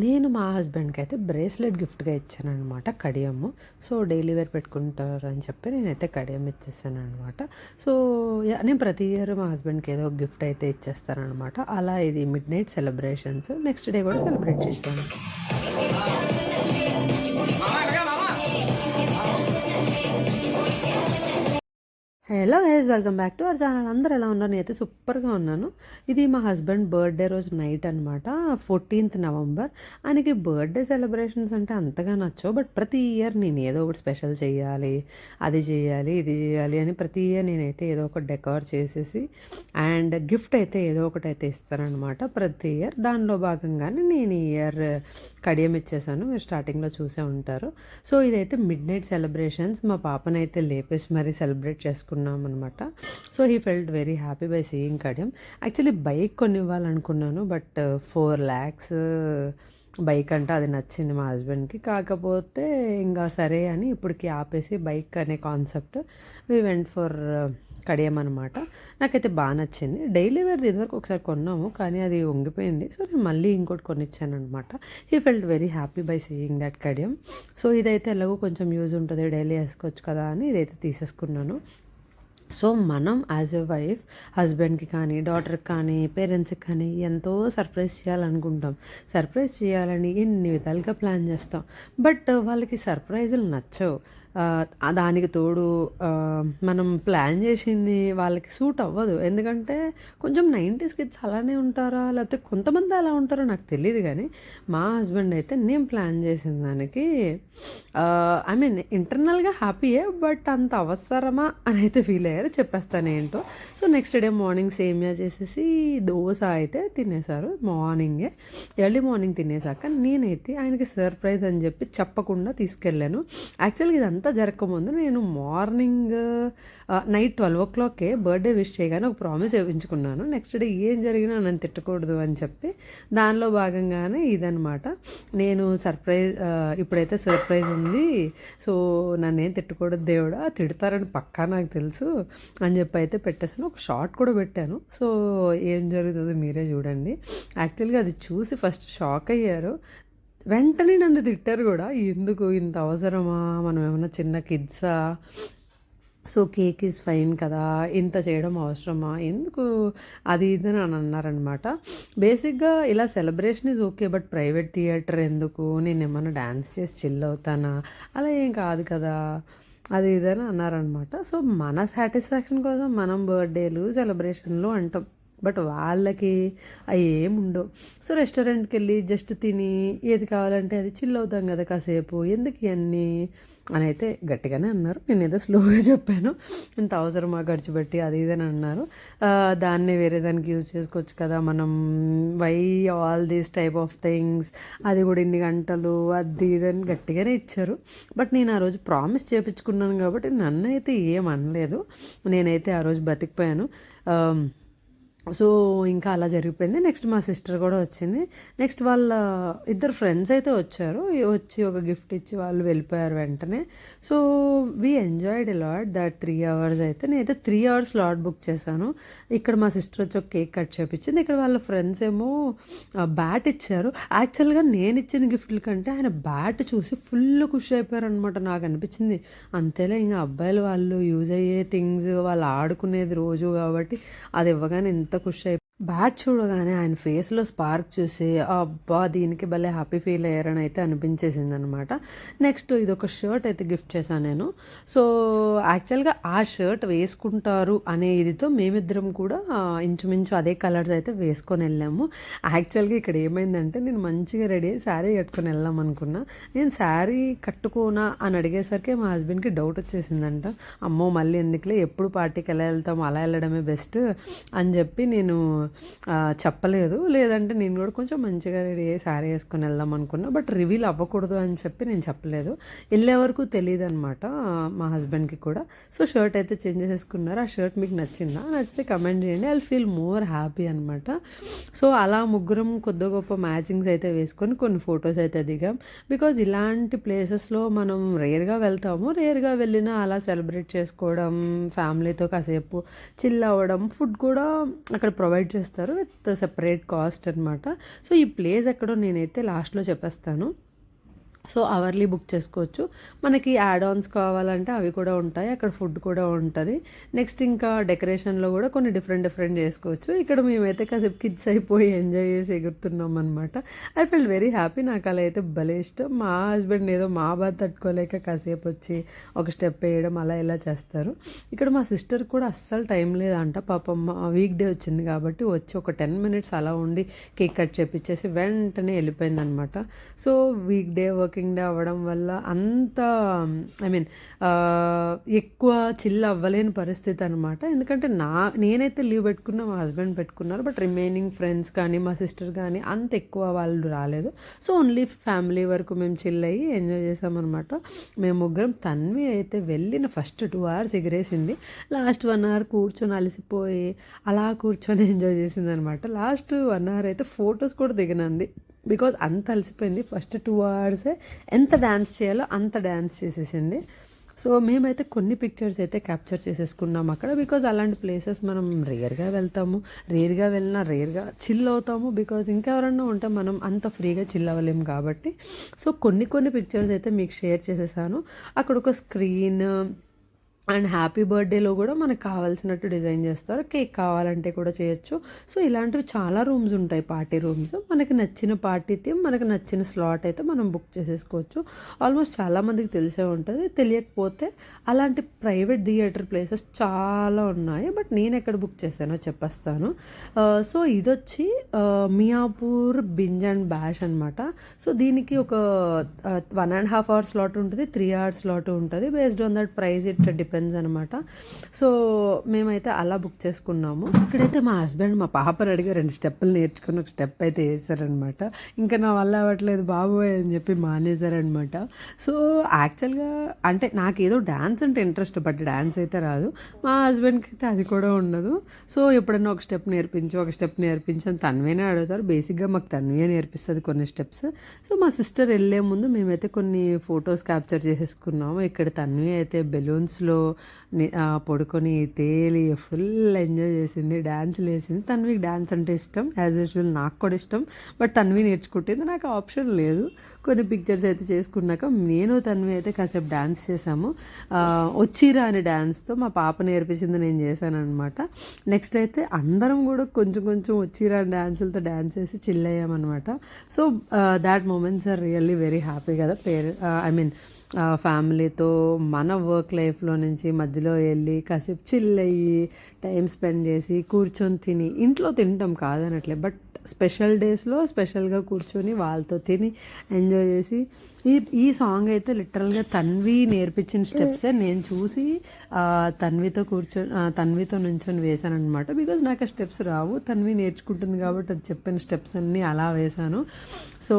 నేను మా హస్బెండ్కి అయితే బ్రేస్లెట్ గిఫ్ట్గా ఇచ్చాననమాట, కడియము. సో డైలీ వేర్ పెట్టుకుంటారు అని చెప్పి నేనైతే కడియం ఇచ్చేసాను అనమాట. సో నేను ప్రతి ఇయర్ మా హస్బెండ్కి ఏదో ఒక గిఫ్ట్ అయితే ఇచ్చేస్తానమాట. అలా ఇది mid night celebrations. Next day కూడా సెలబ్రేట్ చేశాను. Hello guys, welcome back to our channel. అందరూ ఎలా ఉన్నారు? నేనైతే సూపర్గా ఉన్నాను. ఇది మా హస్బెండ్ బర్త్డే రోజు నైట్ అనమాట, 14th నవంబర్. ఆయనకి బర్త్డే సెలబ్రేషన్స్ అంటే అంతగా నచ్చవు, బట్ ప్రతి ఇయర్ నేను ఏదో ఒకటి స్పెషల్ చేయాలి, అది చేయాలి, ఇది చేయాలి అని ప్రతి ఇయర్ నేనైతే ఏదో ఒక డెకార్ చేసేసి అండ్ గిఫ్ట్ అయితే ఏదో ఒకటి అయితే ఇస్తానమాట ప్రతి ఇయర్. దానిలో భాగంగానే నేను ఈ ఇయర్ కడియం ఇచ్చేసాను. మీరు స్టార్టింగ్లో చూసే ఉంటారు. సో ఇదైతే మిడ్ నైట్ సెలబ్రేషన్స్. మా పాపనైతే లేపేసి మరీ సెలబ్రేట్ చేసుకున్నాం అనమాట. So he felt very happy by seeing Kadiyam. Actually bike కొనివ్వాలనుకున్నాను, బట్ 4 lakhs బైక్ అంటే అది నచ్చింది మా హస్బెండ్కి. కాకపోతే ఇంకా సరే అని ఇప్పటికి ఆపేసి బైక్ అనే concept we went for Kadiyam అనమాట. నాకైతే బాగా నచ్చింది. డైలీ వేర్ ఇదివరకు ఒకసారి కొన్నాము, కానీ అది వంగిపోయింది. సో నేను మళ్ళీ ఇంకోటి కొనిచ్చాను అనమాట. He felt very happy by seeing that Kadiyam. So ఇదైతే ఎలాగో కొంచెం యూజ్ ఉంటుంది, డైలీ వేసుకోవచ్చు కదా అని ఇదైతే తీసేసుకున్నాను. సో మనం యాజ్ ఎ వైఫ్ హస్బెండ్కి కానీ, డాటర్కి కానీ, పేరెంట్స్కి కానీ ఎంతో సర్ప్రైజ్ చేయాలనుకుంటాం. సర్ప్రైజ్ చేయాలని ఎన్ని విధాలుగా ప్లాన్ చేస్తాం, బట్ వాళ్ళకి సర్ప్రైజులు నచ్చవు. దానికి తోడు మనం ప్లాన్ చేసింది వాళ్ళకి సూట్ అవ్వదు. ఎందుకంటే కొంచెం 90s కిడ్స్ అలానే ఉంటారా, లేకపోతే కొంతమంది అలా ఉంటారో నాకు తెలియదు. కానీ మా హస్బెండ్ అయితే నేను ప్లాన్ చేసిన దానికి ఐ మీన్ ఇంటర్నల్గా హ్యాపీయే, బట్ అంత అవసరమా అని అయితే ఫీల్ అయ్యారు. చెప్పేస్తాను ఏంటో. సో నెక్స్ట్ డే మార్నింగ్ సేమియా చేసేసి దోశ అయితే తినేశారు. మార్నింగే ఎర్లీ మార్నింగ్ తినేసాక నేనైతే ఆయనకి సర్ప్రైజ్ అని చెప్పి చెప్పకుండా తీసుకెళ్ళాను. యాక్చువల్గా ఇదంతా జరగకముందు నేను మార్నింగ్ నైట్ 12 o'clockకే బర్త్డే విష్ చేయగానే ఒక ప్రామిస్ వేయించుకున్నాను. నెక్స్ట్ డే ఏం జరిగినా నన్ను తిట్టకూడదు అని చెప్పి. దానిలో భాగంగానే ఇదనమాట. నేను సర్ప్రైజ్ ఇప్పుడైతే సర్ప్రైజ్ ఉంది, సో నన్ను ఏం తిట్టకూడదు దేవుడా, తిడతారని పక్కా నాకు తెలుసు అని చెప్పి అయితే పెట్టేసాను. ఒక షార్ట్ కూడా పెట్టాను. సో ఏం జరుగుతుందో మీరే చూడండి. యాక్చువల్గా అది చూసి ఫస్ట్ షాక్ అయ్యారు, వెంటనే నన్ను తిట్టారు కూడా. ఎందుకు ఇంత అవసరమా, మనం ఏమైనా చిన్న కిడ్సా, సో కేక్ ఈజ్ ఫైన్ కదా, ఇంత చేయడం అవసరమా, ఎందుకు అది ఇది అని అన్నారనమాట. బేసిక్గా ఇలా celebration is okay, but private theatre ఎందుకు, నేను ఏమన్నా డ్యాన్స్ చేసి చిల్ అవుతానా, అలా ఏం కాదు కదా, అది ఇదని అన్నారనమాట. సో మన సాటిస్ఫాక్షన్ కోసం మనం బర్త్డేలు సెలబ్రేషన్లు అంటాం, బట్ వాళ్ళకి అవి ఏముండవు. సో రెస్టారెంట్కి వెళ్ళి జస్ట్ తిని ఏది కావాలంటే అది చిల్ అవుతాం కదా కాసేపు, ఎందుకు ఇవన్నీ అని అయితే గట్టిగానే అన్నారు. నేను ఏదో స్లోగా చెప్పాను, ఇంత అవసరమా ఖర్చు పెట్టి అది ఇదని అన్నారు. దాన్ని వేరే దానికి యూజ్ చేసుకోవచ్చు కదా మనం, why all these type of things, అది కూడా ఇన్ని గంటలు అది ఇదని గట్టిగానే ఇచ్చారు. బట్ నేను ఆ రోజు ప్రామిస్ చేయించుకున్నాను కాబట్టి నన్ను అయితే ఏం అనలేదు. నేనైతే ఆ రోజు బతికిపోయాను. సో ఇంకా అలా జరిగిపోయింది. నెక్స్ట్ మా సిస్టర్ కూడా వచ్చింది. నెక్స్ట్ వాళ్ళ ఇద్దరు ఫ్రెండ్స్ అయితే వచ్చారు. వచ్చి ఒక గిఫ్ట్ ఇచ్చి వాళ్ళు వెళ్ళిపోయారు వెంటనే. So we enjoyed a lot that 3 hours అయితే. నేనైతే 3 hours స్లాట్ బుక్ చేశాను. ఇక్కడ మా సిస్టర్ వచ్చి ఒక కేక్ కట్ చేయించింది. ఇక్కడ వాళ్ళ ఫ్రెండ్స్ ఏమో బ్యాట్ ఇచ్చారు. యాక్చువల్గా నేను ఇచ్చిన గిఫ్ట్ల కంటే ఆయన బ్యాట్ చూసి ఫుల్ ఖుషి అయిపోయారు అనమాట. నాకు అనిపించింది అంతేలే, ఇంకా అబ్బాయిలు వాళ్ళు యూజ్ అయ్యే థింగ్స్ వాళ్ళు ఆడుకునేది రోజు కాబట్టి అది ఇవ్వగానే ఎంత ఖుషి అయిపోయి. బ్యాట్ చూడగానే ఆయన ఫేస్లో స్పార్క్ చూసి అబ్బా దీనికి భలే హ్యాపీ ఫీల్ అయ్యారని అయితే అనిపించేసింది అనమాట. నెక్స్ట్ ఇది ఒక షర్ట్ అయితే గిఫ్ట్ చేశాను నేను. సో యాక్చువల్గా ఆ షర్ట్ వేసుకుంటారు అనే ఇదితో మేమిద్దరం కూడా ఇంచుమించు అదే కలర్స్ అయితే వేసుకొని వెళ్ళాము. యాక్చువల్గా ఇక్కడ ఏమైందంటే నేను మంచిగా రెడీ అయ్యి శారీ కట్టుకొని వెళ్దాం అనుకున్నా. నేను శారీ కట్టుకోనా అని అడిగేసరికి మా హస్బెండ్కి డౌట్ వచ్చేసిందంట. అమ్మో మళ్ళీ ఎందుకులే, ఎప్పుడు పార్టీకి ఎలా వెళ్తాం అలా వెళ్ళడమే బెస్ట్ అని చెప్పి నేను చెప్పలేదు. లేదంటే నేను కూడా కొంచెం మంచిగా రెడీ అయ్యి శారీ వేసుకొని వెళ్దాం అనుకున్నా, బట్ రివీల్ అవ్వకూడదు అని చెప్పి నేను చెప్పలేదు. వెళ్ళే వరకు తెలియదు అనమాట మా హస్బెండ్కి కూడా. సో షర్ట్ అయితే చేంజ్ చేసుకున్నారు. ఆ షర్ట్ మీకు నచ్చిందా? నచ్చితే కమెంట్ చేయండి. ఐ ఫీల్ మోర్ హ్యాపీ అనమాట. సో అలా ముగ్గురం కొద్ది గొప్ప మ్యాచింగ్స్ అయితే వేసుకొని కొన్ని ఫొటోస్ అయితే దిగాం. బికాజ్ ఇలాంటి ప్లేసెస్లో మనం రేర్గా వెళ్తాము. రేర్గా వెళ్ళినా అలా సెలబ్రేట్ చేసుకోవడం, ఫ్యామిలీతో కాసేపు చిల్ అవ్వడం, ఫుడ్ కూడా అక్కడ ప్రొవైడ్ చేస్తారు విత్ సెపరేట్ కాస్ట్ అనమాట. సో ఈ ప్లేస్ ఎక్కడో నేనైతే లాస్ట్లో చెప్పేస్తాను. సో అవర్లీ బుక్ చేసుకోవచ్చు. మనకి యాడ్ ఆన్స్ కావాలంటే అవి కూడా ఉంటాయి, అక్కడ ఫుడ్ కూడా ఉంటుంది. నెక్స్ట్ ఇంకా డెకరేషన్లో కూడా కొన్ని డిఫరెంట్ చేసుకోవచ్చు. ఇక్కడ మేమైతే కాసేపు కిడ్స్ అయిపోయి ఎంజాయ్ చేసి ఎగురుతున్నాం అనమాట. I felt very happy. నాకు అలా అయితే భలే ఇష్టం. మా హస్బెండ్ ఏదో మా బాధ తట్టుకోలేక కాసేపు వచ్చి ఒక స్టెప్ వేయడం అలా ఇలా చేస్తారు. ఇక్కడ మా సిస్టర్ కూడా అస్సలు టైం లేదంట పాపం. వీక్ డే వచ్చింది కాబట్టి వచ్చి ఒక 10 minutes అలా ఉండి కేక్ కట్ చేపించేసి వెంటనే వెళ్ళిపోయింది అనమాట. So weak day working day అవ్వడం వల్ల అంత ఎక్కువ చిల్ అవ్వలేని పరిస్థితి అనమాట. ఎందుకంటే నేనైతే లీవ్ పెట్టుకున్నా, మా హస్బెండ్ పెట్టుకున్నారు, బట్ రిమైనింగ్ ఫ్రెండ్స్ కానీ మా సిస్టర్ కానీ అంత ఎక్కువ వాళ్ళు రాలేదు. సో ఓన్లీ ఫ్యామిలీ వరకు మేము చిల్ అయ్యి ఎంజాయ్ చేసామన్నమాట. మేము ముగ్గురం. తన్వి అయితే వెళ్ళిన ఫస్ట్ 2 hours ఎగిరేసింది. లాస్ట్ 1 hour కూర్చొని అలసిపోయి అలా కూర్చొని ఎంజాయ్ చేసింది అనమాట. లాస్ట్ 1 hour అయితే ఫొటోస్ కూడా దిగనంది, బికాజ్ అంత అలసిపోయింది. ఫస్ట్ 2 hours ఎంత డ్యాన్స్ చేయాలో అంత డ్యాన్స్ చేసేసింది. సో మేమైతే కొన్ని పిక్చర్స్ అయితే క్యాప్చర్ చేసేసుకున్నాం అక్కడ, బికాజ్ అలాంటి ప్లేసెస్ మనం రేర్గా వెళ్తాము. రేర్గా వెళ్ళినా రేర్గా చిల్ అవుతాము, బికాజ్ ఇంకెవరన్నా ఉంటే మనం అంత ఫ్రీగా చిల్ అవ్వలేము కాబట్టి. సో కొన్ని పిక్చర్స్ అయితే మీకు షేర్ చేసేసాను. అక్కడ ఒక స్క్రీన్ అండ్ హ్యాపీ బర్త్డేలో కూడా మనకు కావాల్సినట్టు డిజైన్ చేస్తారు. కేక్ కావాలంటే కూడా చేయొచ్చు. సో ఇలాంటివి చాలా రూమ్స్ ఉంటాయి, పార్టీ రూమ్స్. మనకి నచ్చిన పార్టీ థీమ్, మనకు నచ్చిన స్లాట్ అయితే మనం బుక్ చేసేసుకోవచ్చు. ఆల్మోస్ట్ చాలామందికి తెలిసే ఉంటుంది. తెలియకపోతే అలాంటి ప్రైవేట్ థియేటర్ ప్లేసెస్ చాలా ఉన్నాయి, బట్ నేను ఎక్కడ బుక్ చేశానో చెప్పేస్తాను. సో ఇదొచ్చి మియాపూర్ బింజ్ అండ్ బ్యాష్ అనమాట. సో దీనికి ఒక 1.5 hour స్లాట్ ఉంటుంది, 3 hour స్లాట్ ఉంటుంది. Based on that price it depends అనమాట. సో మేమైతే అలా బుక్ చేసుకున్నాము. ఇక్కడైతే మా హస్బెండ్ మా పాపని అడిగి 2 స్టెప్పులు నేర్చుకుని ఒక స్టెప్ అయితే వేసారనమాట. ఇంకా నా వల్ల అవ్వట్లేదు బాబోయ్ అని చెప్పి మానేశారనమాట. సో యాక్చువల్గా అంటే నాకేదో డ్యాన్స్ అంటే ఇంట్రెస్ట్, బట్ డ్యాన్స్ అయితే రాదు. మా హస్బెండ్కి అయితే అది కూడా ఉండదు. సో ఎప్పుడైనా ఒక స్టెప్ నేర్పించు అని తన్వేనే అడుగుతారు. బేసిక్గా మాకు తన్వే నేర్పిస్తుంది కొన్ని స్టెప్స్. సో మా సిస్టర్ వెళ్ళే ముందు మేమైతే కొన్ని ఫొటోస్ క్యాప్చర్ చేసేసుకున్నాము. ఇక్కడ తన్వి అయితే బెలూన్స్లో పడుకొని తేలి ఫుల్ ఎంజాయ్ చేసింది, డ్యాన్స్లు వేసింది. తన్వికి డ్యాన్స్ అంటే ఇష్టం, యాజ్ యూజువల్ నాకు కూడా ఇష్టం, బట్ తన్వి నేర్చుకుంటుంది, నాకు ఆప్షన్ లేదు. కొన్ని పిక్చర్స్ అయితే చేసుకున్నాక నేను తన్వి అయితే కాసేపు డ్యాన్స్ చేసాము. వచ్చిరా అనే డ్యాన్స్తో మా పాప నేర్పించింది, నేను చేశాను అనమాట. నెక్స్ట్ అయితే అందరం కూడా కొంచెం వచ్చిరా డ్యాన్సులతో డ్యాన్స్ చేసి చిల్ అయ్యామన్నమాట. So that moments are really very happy కదా. ఫ్యామిలీతో మన వర్క్ లైఫ్లో నుంచి మధ్యలో వెళ్ళి కాసేపు చిల్ అయ్యి టైం స్పెండ్ చేసి కూర్చొని తిని, ఇంట్లో తింటాం కాదనట్లే, బట్ స్పెషల్ డేస్లో స్పెషల్గా కూర్చొని వాళ్ళతో తిని ఎంజాయ్ చేసి ఈ సాంగ్ అయితే లిటరల్గా తన్వి నేర్పించిన స్టెప్సే నేను చూసి తన్వితో నుంచొని వేశాను అనమాట. బికాజ్ నాకు ఆ స్టెప్స్ రావు, తన్వి నేర్చుకుంటుంది కాబట్టి అది చెప్పిన స్టెప్స్ అన్నీ అలా వేశాను. సో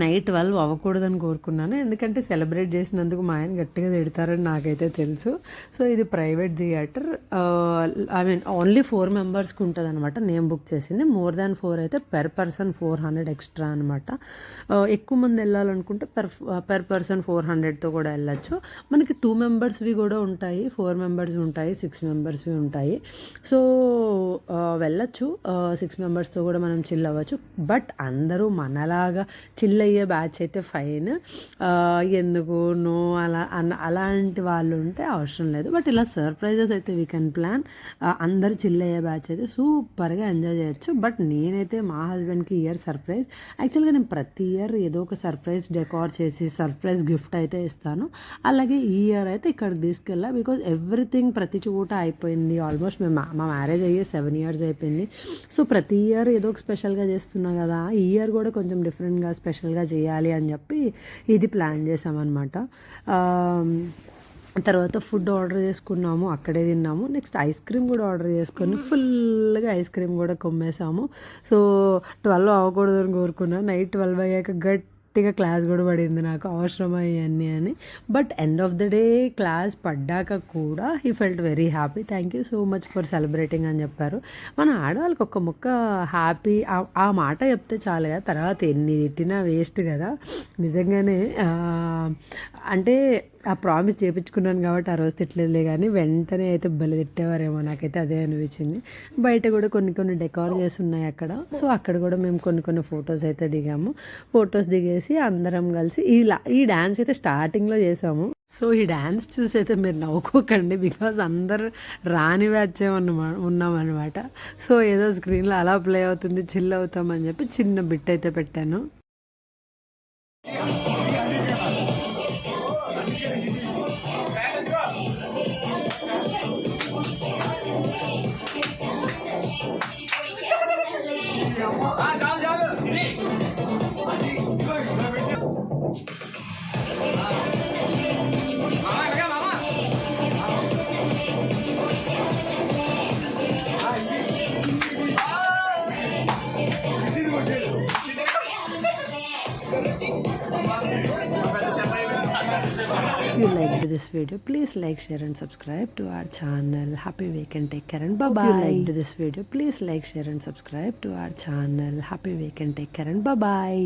నైట్ 12 అవ్వకూడదని కోరుకున్నాను, ఎందుకంటే సెలబ్రేట్ చేసినందుకు మా ఆయన గట్టిగా తిడతారని నాకైతే తెలుసు. సో ఇది ప్రైవేట్ థియేటర్, ఓన్లీ 4 members ఉంటుంది అనమాట. నేను బుక్ చేసింది. more than 4 అయితే per person 400 ఎక్స్ట్రా అనమాట. ఎక్కువ మంది వెళ్ళాలనుకుంటే per person 400తో కూడా వెళ్ళచ్చు. మనకి 2 membersవి కూడా ఉంటాయి, 4 members ఉంటాయి, 6 membersవి ఉంటాయి. సో వెళ్ళచ్చు. 6 membersతో కూడా మనం చిల్ అవ్వచ్చు. బట్ అందరూ మనలాగా చిల్ అయ్యే బ్యాచ్ అయితే ఫైన్, ఎందుకు నో అలాంటి వాళ్ళు ఉంటే అవసరం లేదు. బట్ ఇలా సర్ప్రైజెస్ అయితే వీ కెన్ ప్లాన్. అందరు చిల్ అయ్యే బ్యాచ్ అయితే సూపర్గా ఎంజాయ్ చేయొచ్చు. బట్ నేనైతే మా హస్బెండ్కి ఇయర్ సర్ప్రైజ్, యాక్చువల్గా నేను ప్రతి ఇయర్ ఏదో ఒక సర్ప్రైజ్ డెకార్ చేసి సర్ప్రైజ్ గిఫ్ట్ అయితే ఇస్తాను. అలాగే ఈ ఇయర్ అయితే ఇక్కడికి తీసుకెళ్ళా, బికాజ్ ఎవ్రీథింగ్ ప్రతి చోట అయిపోయింది. ఆల్మోస్ట్ మా మ్యారేజ్ అయ్యి 7 years అయిపోయింది. సో ప్రతి ఇయర్ ఏదో ఒక స్పెషల్గా చేస్తున్నా కదా, ఈ ఇయర్ కూడా కొంచెం డిఫరెంట్గా స్పెషల్గా చేయాలి అని చెప్పి ఇది ప్లాన్ చేసామన్నమాట. తర్వాత ఫుడ్ ఆర్డర్ చేసుకున్నాము, అక్కడే తిన్నాము. నెక్స్ట్ ఐస్ క్రీమ్ కూడా ఆర్డర్ చేసుకొని ఫుల్గా ఐస్ క్రీమ్ కూడా కొమ్మేసాము. సో 12 అవ్వకూడదని కోరుకున్నాను. నైట్ 12 అయ్యాక గట్టిగా క్లాస్ కూడా పడింది నాకు, అవసరమా ఇవన్నీ అని. But end of the day class పడ్డాక కూడా he felt very happy. Thank you so much for celebrating అని చెప్పారు. మన ఆడవాళ్ళకి ఒక్క ముక్క హ్యాపీ ఆ మాట చెప్తే చాలు కదా, తర్వాత ఎన్ని తిట్టినా వేస్ట్ కదా. నిజంగానే అంటే ఆ ప్రామిస్ చేయించుకున్నాను కాబట్టి ఆ రోజు తిట్టలేదులే, కానీ వెంటనే అయితే భలే తిట్టేవారేమో, నాకైతే అదే అనిపించింది. బయట కూడా కొన్ని కొన్ని డెకార్ చేసి ఉన్నాయి అక్కడ. సో అక్కడ కూడా మేము కొన్ని కొన్ని ఫొటోస్ అయితే దిగాము. ఫొటోస్ దిగేసి అందరం కలిసి ఈ డ్యాన్స్ అయితే స్టార్టింగ్లో చేసాము. సో ఈ డ్యాన్స్ చూసి అయితే మీరు నవ్వుకోకండి, బికాజ్ అందరు రాని వచ్చే ఉన్నామన్నమాట. సో ఏదో స్క్రీన్లో అలా ప్లే అవుతుంది, చిల్ అవుతామని చెప్పి చిన్న బిట్ అయితే పెట్టాను. If you liked this video, please like, share and subscribe to our channel. Happy weekend, take care and bye bye. If you liked this video, please like, share and subscribe to our channel. Happy weekend, take care and bye bye.